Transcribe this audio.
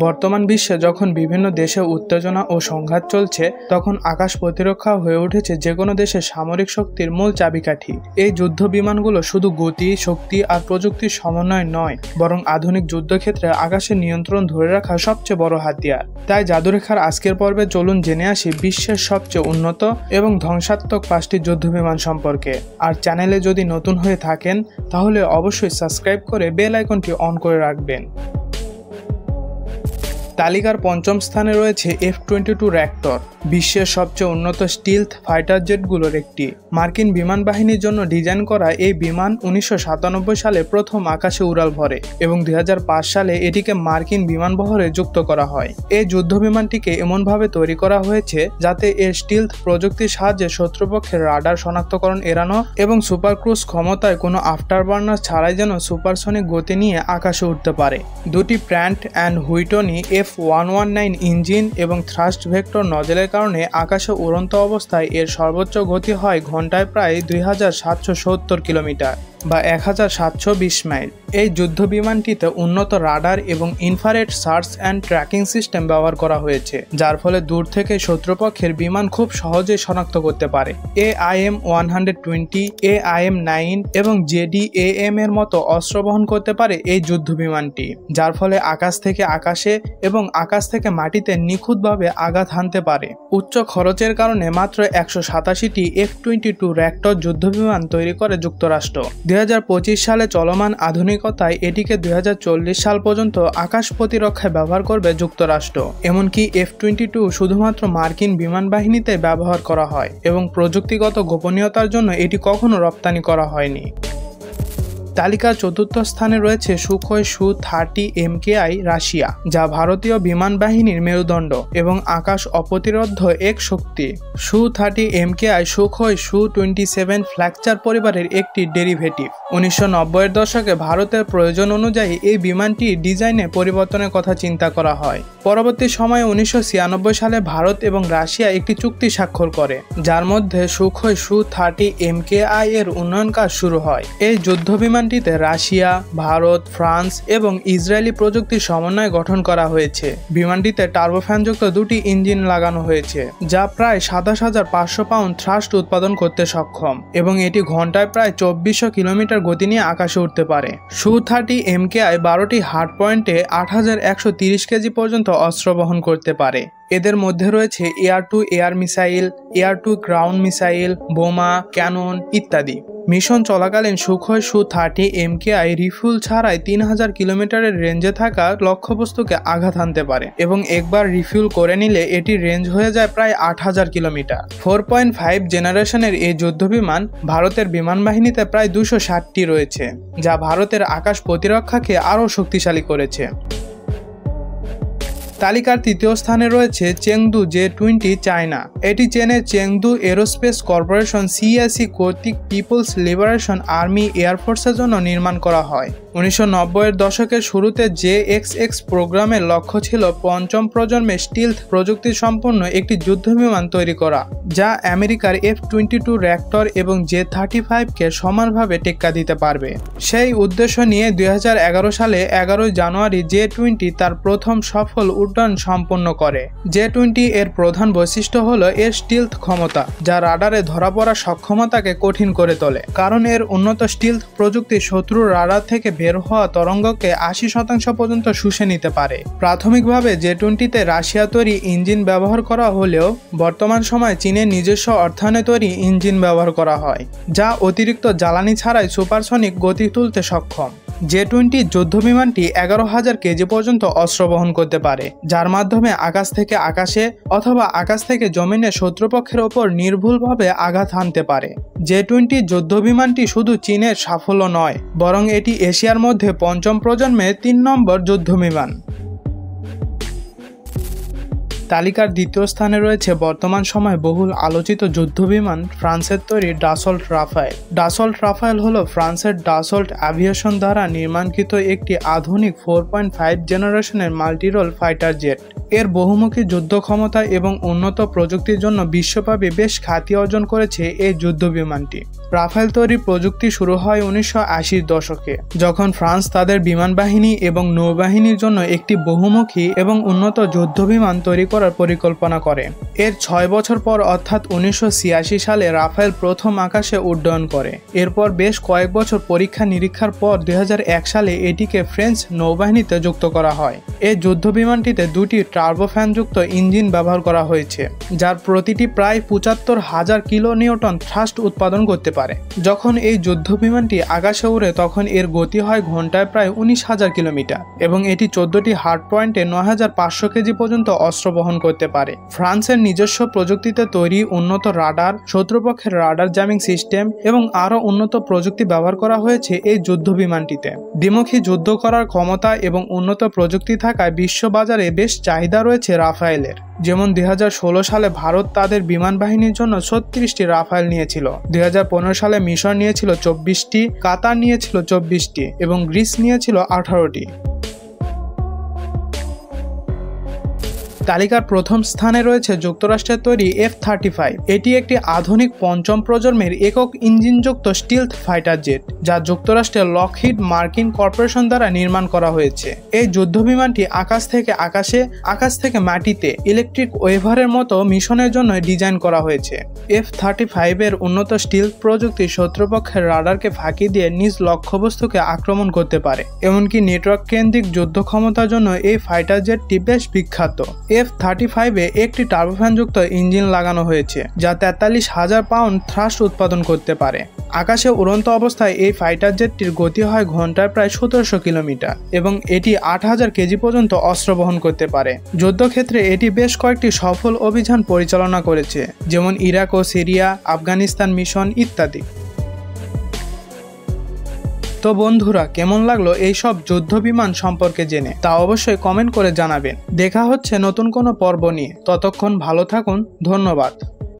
বর্তমান বিশ্বে যখন বিভিন্ন দেশে উত্তেজনা ও সংঘাত চলছে, তখন আকাশ প্রতিরক্ষা হয়ে উঠেছে যে কোনো দেশের সামরিক শক্তির মূল চাবিকাঠি। এই যুদ্ধ বিমানগুলো শুধু গতি, শক্তি আর প্রযুক্তির সমন্বয় নয়, বরং আধুনিক যুদ্ধক্ষেত্রে আকাশের নিয়ন্ত্রণ ধরে রাখা সবচেয়ে বড় হাতিয়ার। তাই জাদুরেখার আজকের পর্বে চলুন জেনে আসি বিশ্বের সবচেয়ে উন্নত এবং ধ্বংসাত্মক 5টি যুদ্ধবিমান সম্পর্কে। আর চ্যানেলে যদি নতুন হয়ে থাকেন তাহলে অবশ্যই সাবস্ক্রাইব করে বেল আইকনটি অন করে রাখবেন। তালিকার পঞ্চম স্থানে রয়েছে F-22 র্যাপটর, বিশ্বের সবচেয়ে উন্নত স্টিলথ ফাইটার জেটগুলোর একটি। মার্কিন বিমান বাহিনীর জন্য ডিজাইন করা এই বিমান 1997 সালে প্রথম আকাশে উড়াল ভরে এবং 2005 সালে এটিকে মার্কিন বিমানবহরে যুক্ত করা হয়। এই যুদ্ধ বিমানটিকে এমনভাবে তৈরি করা হয়েছে যাতে এর স্টিলথ প্রযুক্তির সাহায্যে শত্রুপক্ষের রাডার শনাক্তকরণ এড়ানো এবং সুপার ক্রুজ ক্ষমতায় কোনো আফটারবার্নার ছাড়াই যেন সুপারসনিক গতি নিয়ে আকাশে উঠতে পারে। দুটি প্র্যান্ট অ্যান্ড হুইটনি F119 ইঞ্জিন এবং থ্রাস্ট ভেক্টর নজেলের কারণে আকাশে উড়ন্ত অবস্থায় এর সর্বোচ্চ গতি হয় ঘন্টায় প্রায় 2770 কিলোমিটার বা 1720 মাইল। এই যুদ্ধ বিমানটিতে উন্নত রাডার এবং infrared search and tracking system ব্যবহার করা হয়েছে, যার ফলে দূর থেকে শত্রুপক্ষের বিমান খুব সহজেই শনাক্ত করতে পারে। AIM-120, AIM-9 এবং JDAM এর মতো অস্ত্র বহন করতে পারে এই যুদ্ধ বিমানটি, যার ফলে আকাশ থেকে আকাশে এবং আকাশ থেকে মাটিতে নিখুঁতভাবে আঘাত হানতে পারে। উচ্চ খরচের কারণে মাত্র 187টি F-22 র্যাপটর যুদ্ধবিমান তৈরি করে যুক্তরাষ্ট্র। 2025 সালে চলমান আধুনিকতায় এটিকে 2040 সাল পর্যন্ত আকাশ প্রতিরক্ষায় ব্যবহার করবে যুক্তরাষ্ট্র। এমনকি F-22 শুধুমাত্র মার্কিন বিমান বাহিনীতে ব্যবহার করা হয় এবং প্রযুক্তিগত গোপনীয়তার জন্য এটি কখনো রপ্তানি করা হয়নি। তালিকার চতুর্থ স্থানে রয়েছে সুখোই Su-30 MKI রাশিয়া, যা ভারতীয় বিমান বাহিনীর মেরুদণ্ড এবং আকাশ অপ্রতিরোধ্য এক শক্তি। Su-30 MKI সুখোই Su-27 ফ্ল্যাকচার পরিবারের একটি ডেরিভেটিভ। 1990-এর দশকে ভারতের প্রয়োজন অনুযায়ী এই বিমানটি ডিজাইনে পরিবর্তনের কথা চিন্তা করা হয়। পরবর্তী সময়ে 1996 সালে ভারত এবং রাশিয়া একটি চুক্তি স্বাক্ষর করে, যার মধ্যে সুখোই Su-30 MKI এর উন্নয়ন কাজ শুরু হয়। এই যুদ্ধ বিমানটিতে রাশিয়া, ভারত, ফ্রান্স এবং ইসরায়েলি প্রযুক্তির সমন্বয়ে গঠন করা হয়েছে। বিমানটিতে টার্বোফ্যানযুক্ত দুটি ইঞ্জিন লাগানো হয়েছে, যা প্রায় 27,500 পাউন্ড থ্রাস্ট উৎপাদন করতে সক্ষম এবং এটি ঘন্টায় প্রায় 2400 কিলোমিটার গতি নিয়ে আকাশে উঠতে পারে। Su-30 MKI 12টি হার্ড পয়েন্টে 8130 কেজি পর্যন্ত অস্ত্র বহন করতে পারে। এদের মধ্যে রয়েছে air to air missile, air to ground missile, বোমা, ক্যানন ইত্যাদি। মিশন চলাকালীন সুখোই Su-30 MKI রিফুয়েল ছাড়াই 3000 কিলোমিটারের রেঞ্জে থাকা লক্ষ্যবস্তুকে আঘাত হানতে পারে এবং একবার রিফুয়েল করে নিলে এটির রেঞ্জ হয়ে যায় প্রায় 8000 কিলোমিটার। 4.5 জেনারেশনের এই যুদ্ধবিমান ভারতের বিমান বাহিনীতে প্রায় 260টি রয়েছে, যা ভারতের আকাশ প্রতিরক্ষাকে আরও শক্তিশালী করেছে। তালিকার তৃতীয় স্থানে রয়েছে চেংদু J-20 চায়না। এটি চীনের চেংদু এরোস্পেস কর্পোরেশন CSE কর্তৃক পিপলস লিবারেশন আর্মি এয়ারফোর্সের জন্য নির্মাণ করা হয়। 1990-এর দশকের শুরুতে JXX প্রোগ্রামের লক্ষ্য ছিল পঞ্চম প্রজন্মের স্টিলথ প্রযুক্তি সম্পন্ন একটি যুদ্ধবিমান তৈরি করা, যা আমেরিকার F-22 র্যাপটর এবং J-35কে সমানভাবে টেক্কা দিতে পারবে। সেই উদ্দেশ্য নিয়ে 2011 সালে 11 জানুয়ারি J-20 তার প্রথম সফল উড্ডয়ন সম্পন্ন করে। J-20 এর প্রধান বৈশিষ্ট্য হলো এর স্টিলথ ক্ষমতা, যা রাডারে ধরা পড়ার সক্ষমতাকে কঠিন করে তোলে, কারণ এর উন্নত স্টিলথ প্রযুক্তি শত্রুর রাডার থেকে বের হওয়া তরঙ্গকে 80% পর্যন্ত শুষে নিতে পারে। প্রাথমিকভাবে J-20-তে রাশিয়া তৈরি ইঞ্জিন ব্যবহার করা হলেও বর্তমান সময়ে চীনের নিজস্ব অর্থায়নে তৈরি ইঞ্জিন ব্যবহার করা হয়, যা অতিরিক্ত জ্বালানি ছাড়াই সুপারসনিক গতি তুলতে সক্ষম। J-20 যুদ্ধবিমানটি 11,000 কেজি পর্যন্ত অস্ত্র বহন করতে পারে, যার মাধ্যমে আকাশ থেকে আকাশে অথবা আকাশ থেকে জমিনে শত্রুপক্ষের ওপর নির্ভুলভাবে আঘাত হানতে পারে। J-20 যুদ্ধবিমানটি শুধু চীনের সাফল্য নয়, বরং এটি এশিয়ার মধ্যে পঞ্চম প্রজন্মের 3 নম্বর যুদ্ধবিমান। তালিকার দ্বিতীয় স্থানে রয়েছে বর্তমান সময়ে বহুল আলোচিত যুদ্ধবিমান ফ্রান্সের তৈরি ডাসল্ট রাফায়েল। ডাসল্ট রাফায়েল হল ফ্রান্সের ডাসল্ট অ্যাভিয়েশন দ্বারা নির্মাণকৃত একটি আধুনিক 4.5 জেনারেশনের মাল্টিরোল ফাইটার জেট। এর বহুমুখী যুদ্ধ ক্ষমতা এবং উন্নত প্রযুক্তির জন্য বিশ্বব্যাপী বেশ খ্যাতি অর্জন করেছে এই যুদ্ধ বিমানটি। রাফায়েল তৈরির প্রযুক্তি শুরু হয় 1980-র দশকে, যখন ফ্রান্স তাদের বিমান বাহিনী এবং নৌবাহিনীর জন্য একটি বহুমুখী এবং উন্নত যুদ্ধ বিমান তৈরি করার পরিকল্পনা করে। এর 6 বছর পর অর্থাৎ 1986 সালে রাফায়েল প্রথম আকাশে উড্ডয়ন করে। এরপর বেশ কয়েক বছর পরীক্ষা নিরীক্ষার পর 2001 সালে এটিকে ফ্রেঞ্চ নৌবাহিনীতে যুক্ত করা হয়। এই যুদ্ধ বিমানটিতে দুটি টার্বোফ্যানযুক্ত ইঞ্জিন ব্যবহার করা হয়েছে, যার প্রতিটি প্রায় 75,000 কিলোনিউটন থ্রাস্ট উৎপাদন করতে পারে। যখন এই যুদ্ধ বিমানটি আকাশে উড়ে তখন এর গতি হয় ঘন্টায় প্রায় 19,000 কিলোমিটার এবং এটি 14টি হার্ড পয়েন্টে 9,500 কেজি পর্যন্ত অস্ত্র বহন করতে পারে। ফ্রান্সের নিজস্ব প্রযুক্তিতে তৈরি উন্নত রাডার, শত্রুপক্ষের রাডার জ্যামিং সিস্টেম এবং আরও উন্নত প্রযুক্তি ব্যবহার করা হয়েছে এই যুদ্ধ বিমানটিতে। দ্বিমুখী যুদ্ধ করার ক্ষমতা এবং উন্নত প্রযুক্তি থাকায় বিশ্ববাজারে বেশ চাহিদা রয়েছে রাফায়েলের। যেমন 2016 সালে ভারত তাদের বিমান বাহিনীর জন্য 36টি রাফায়েল নিয়েছিল, 2015 সালে মিশর নিয়েছিল 24টি, কাতার নিয়েছিল 24টি এবং গ্রিস নিয়েছিল 18টি। তালিকার প্রথম স্থানে রয়েছে যুক্তরাষ্ট্রের তৈরি F-35। এটি একটি আধুনিক পঞ্চম প্রজন্মের একক ইঞ্জিনযুক্ত স্টিলথ ফাইটার জেট, যা যুক্তরাষ্ট্রের লকহিড মার্টিন কর্পোরেশন দ্বারা নির্মাণ করা হয়েছে। এই যুদ্ধবিমানটি আকাশ থেকে আকাশে, আকাশ থেকে মাটিতে ইলেকট্রিক ওয়েভারের মতো মিশনের জন্য ডিজাইন করা হয়েছে। F-35 এর উন্নত স্টিলথ প্রযুক্তি শত্রুপক্ষের রাডারকে ফাঁকি দিয়ে নিজ লক্ষ্যবস্তুকে আক্রমণ করতে পারে। এমনকি নেটওয়ার্ক কেন্দ্রিক যুদ্ধ ক্ষমতার জন্য এই ফাইটার জেটটি বেশ বিখ্যাত। F-35 এ একটি টার্বোফ্যানযুক্ত ইঞ্জিন লাগানো হয়েছে, যা 43,000 পাউন্ড থ্রাস্ট উৎপাদন করতে পারে। আকাশে উড়ন্ত অবস্থায় এই ফাইটার জেটটির গতি হয় ঘন্টায় প্রায় 1700 কিলোমিটার এবং এটি 8,000 কেজি পর্যন্ত অস্ত্র বহন করতে পারে। যুদ্ধক্ষেত্রে এটি বেশ কয়েকটি সফল অভিযান পরিচালনা করেছে, যেমন ইরাক ও সিরিয়া, আফগানিস্তান মিশন ইত্যাদি। তো বন্ধুরা, কেমন লাগলো এইসব যুদ্ধ বিমান সম্পর্কে জেনে তা অবশ্যই কমেন্ট করে জানাবেন। দেখা হচ্ছে নতুন কোনো পর্ব নিয়ে। ততক্ষণ ভালো থাকুন। ধন্যবাদ।